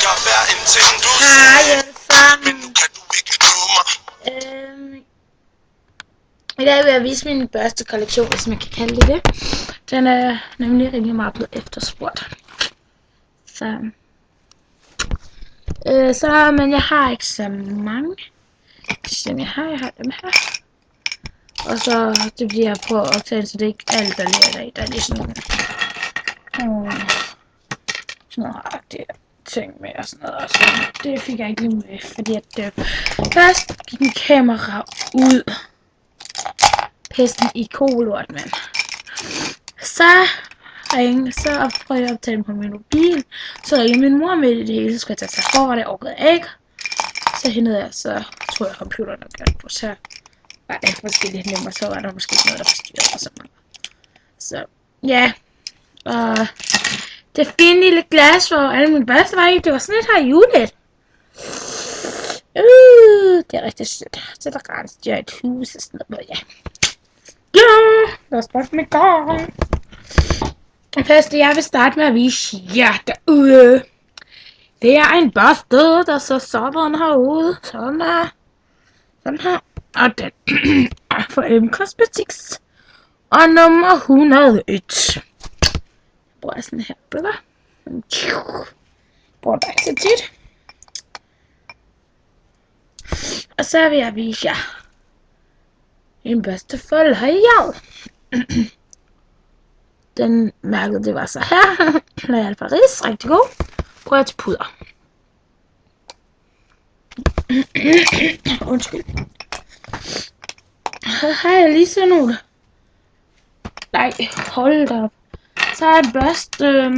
Hej alle sammen. I dag vil jeg vise min børstekollektion, hvis man kan kalde det det. Den er nemlig rigtig meget blevet efterspurgt. Men jeg har ikke så mange. Jeg har dem her. Og så det bliver jeg på at optage, så det er ikke alt, der ligger der i. Der er lige sådan noget agtigt ting med og sådan noget. Og så det fik jeg ikke lige med, fordi at først gik en kamera ud. Pesten i kolort, mand. Så prøvede jeg at optage den på min mobil. Så ringede min mor med det hele, så skulle jeg tage sig for, og det orkede jeg ikke. Så hentede jeg, så tog jeg computeren og gjorde på, så var det måske lidt nemmere, så var der måske noget, der forstyrrede og sådan noget. Så ja, og det fine lille glas, hvor alle mine børster var i, det var sådan lidt her julet. Det er rigtig sødt. Så der rent jeg et hus og sådan noget, ja. Ja, lad os bare komme i gang. Det første, jeg vil starte med at vise jer derude, det er en børste, der ser sådan her ud. Sådan her. Og den er fra M Cosmetics. Og nummer 101. Jeg bruger sådan her billeder. Bruger det ikke så tit. Og så vil jeg vise jer en børste for L'Oreal. Den mærkede, det var så her. L'Oreal Paris, rigtig god. Prøv til puder. Undskyld. Så har jeg lige sådan nogle. Nej, hold da op. Så har jeg en børste.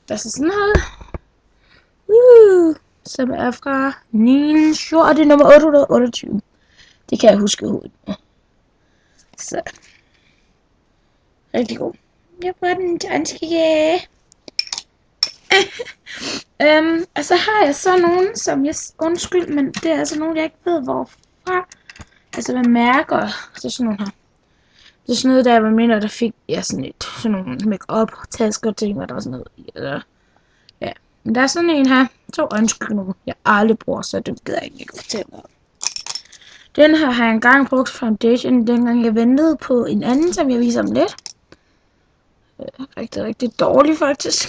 Børste sådan her. Som er fra Ninja, og det er nummer 828. Det kan jeg huske i hovedet. Så. Rigtig god. Jeg bruger den danske. Og så har jeg så nogen, som jeg... Undskyld, men det er altså nogen, jeg ikke ved hvorfra. Altså, hvad mærker. Så sådan nogle her. Det er sådan noget, der var mindre, der fik jeg sådan nogle make-up tasker og ting, hvor der var sådan noget i. Eller, ja. Men der er sådan en her. Så undskyld nu. Jeg aldrig bruger, så det gider jeg ikke fortælle om. Den her har jeg engang brugt foundation, dengang jeg ventede på en anden, som jeg viser om lidt. Rigtig dårlig faktisk.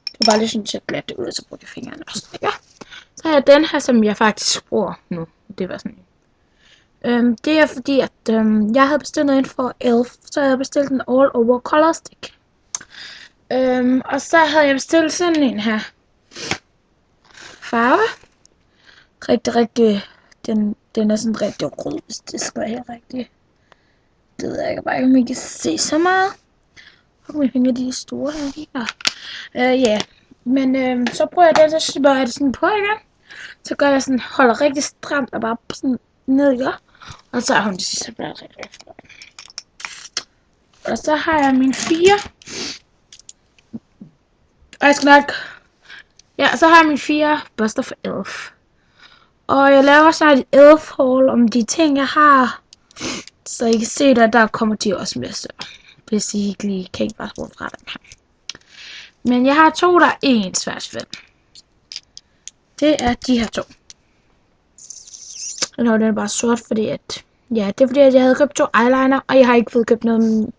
Det var bare lidt sådan, at jeg glatte det ud, og så brugte jeg fingrene også. Ja. Så har jeg den her, som jeg faktisk bruger nu. Det var sådan en. Det er fordi, at jeg havde bestilt noget ind for Elf, så jeg havde bestilt en all over color stick. Og så havde jeg bestilt sådan en her farve. Rigtig, den er sådan rigtig rød, hvis det skal være helt rigtigt. Det ved jeg ikke, bare om I kan se så meget. Hvor kan finde de store her? Ja, men så prøver jeg det, så bare det sådan på igen. Så gør jeg sådan, holder rigtig stramt og bare sådan ned, ikke? Og så er hun det sidste blad rigtig flot. Og så har jeg mine 4. Og jeg skal nok... Ja, så har jeg mine 4 børster for Elf. Og jeg laver snart et Elf haul om de ting, jeg har. Så I kan se, der kommer de også med. Så hvis I ikke lige kan ikke bare bruge fra dem her. Men jeg har 2, der er ens hvert. Det er de her 2. Og den er bare sort, fordi at... Ja, det er fordi, at jeg havde købt 2 eyeliner, og jeg har ikke fået købt noget...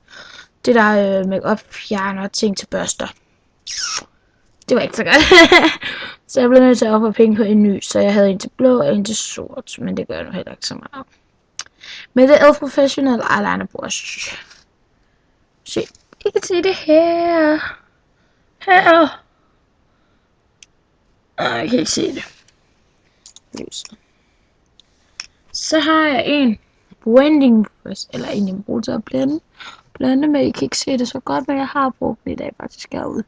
Det der make-up fjerner ting til børster. Det var ikke så godt. Så jeg blev nødt til at ofre penge på en ny, så jeg havde en til blå og en til sort. Men det gør jeg nu heller ikke så meget. Men det er Elf Professional Eyeliner Brush. Se, I kan se det her. Her. Jeg kan ikke se det. Så har jeg en blending brush, eller en jeg bruger til at blende med. I kan ikke se det så godt, men jeg har brugt det i dag faktisk herude.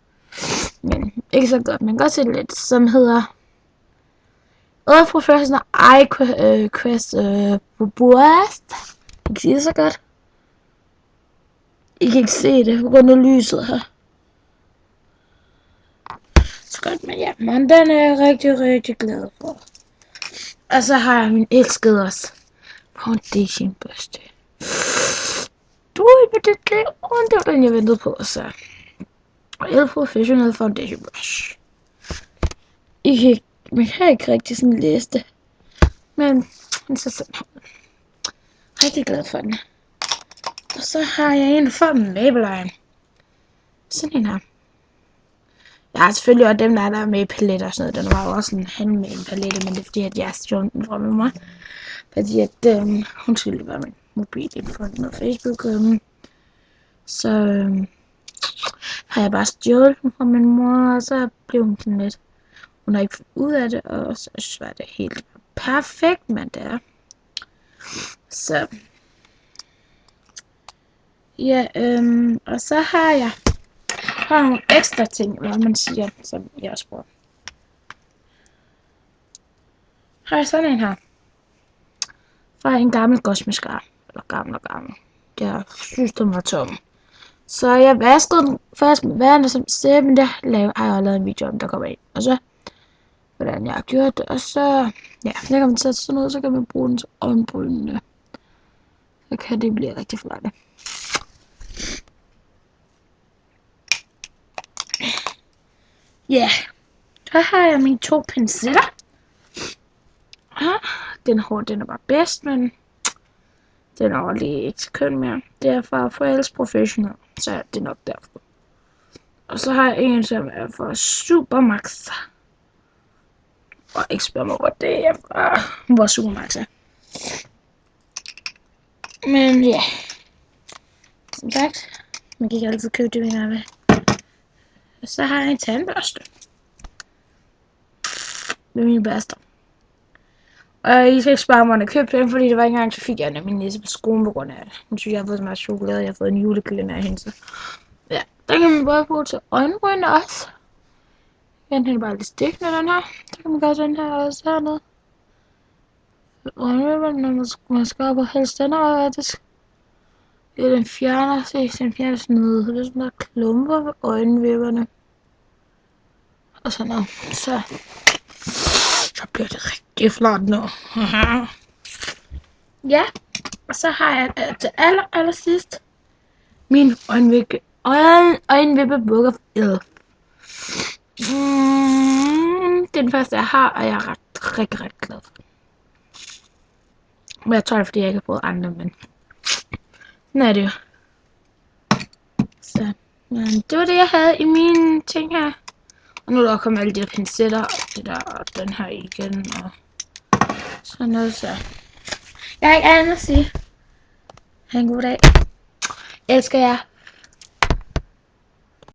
Men ikke så godt, man kan godt se det lidt, som hedder Elf Professional Eye Quest Brush. I kan se det så godt. I kan ikke se det på grund af lyset her. Så godt, men ja, men den er jeg rigtig glad for. Og så har jeg min elskede også foundation børste. Det var den jeg ventede på, så. Og Elf Professional Foundation Brush. man kan ikke rigtig sådan læse det. Men så sådan her. Rigtig glad for den. Og så har jeg en fra Maybelline. Sådan en her. Jeg har selvfølgelig også dem, der er med i paletter og sådan noget. Den var jo også en handel med en palette, men det er fordi, at jeg har stjålet den fra mig. Fordi at hun skulle være min mobil for noget Facebook. Så har jeg bare stjålet den fra min mor, og så blev hun sådan lidt. Hun har ikke fundet ud af det, og så var det helt perfekt, men det er. Så. Ja, og så har jeg nogle ekstra ting, hvad man siger, som jeg også bruger. Har jeg sådan en her. Fra en gammel godsmascara. Eller gammel. Jeg synes, den var tom. Så jeg vaskede den først med vand og så sæbe, men det har jeg lavet en video om, der kommer ind. Og så, hvordan jeg har gjort det, og så, ja, jeg kan man sætte sådan noget, så kan man bruge den til øjenbrynene. Så kan det blive rigtig flot. Ja, så har jeg mine 2 pensler. Den hårde, den er bare bedst, men den er lige ikke så køn mere. Det er fra Forældres Professional, så det er nok derfor. Og så har jeg en, som er fra Supermax. Og ikke spørg mig, hvor det er fra, hvor Supermax er. Men ja, som sagt, man kan ikke altid købe det, man vil. Og så har jeg en tandbørste. Det er min børster. Og I skal ikke spørge mig, om jeg købte den, fordi det var ikke engang, så fik jeg min næse på skolen på grund af det. Hun synes, jeg har fået så meget chokolade, jeg har fået en julekalender af hende. Så ja, den kan man både bruge til øjenbryn også. Den er bare lidt stikkende, den her. Så kan man gøre den her også hernede. Øjenvipperne, når man skal op og helst den her, det er den fjerner, den fjerner sådan noget. Det er sådan noget klumper ved øjenvipperne. Og sådan noget. Så bliver det rigtig flot nu. Ja, og så har jeg til allersidst min øjenvippe Book of Elf. Den første jeg har, og jeg er rigtig glad for. Men jeg tror det, fordi jeg ikke har fået andre, men sådan er det jo. Så, men det var det, jeg havde i mine ting her. Og nu er der kommet alle de der pincetter, og det der, og den her igen, og sådan noget, så. Jeg har ikke andet at sige. Ha' en god dag. Elsker jer.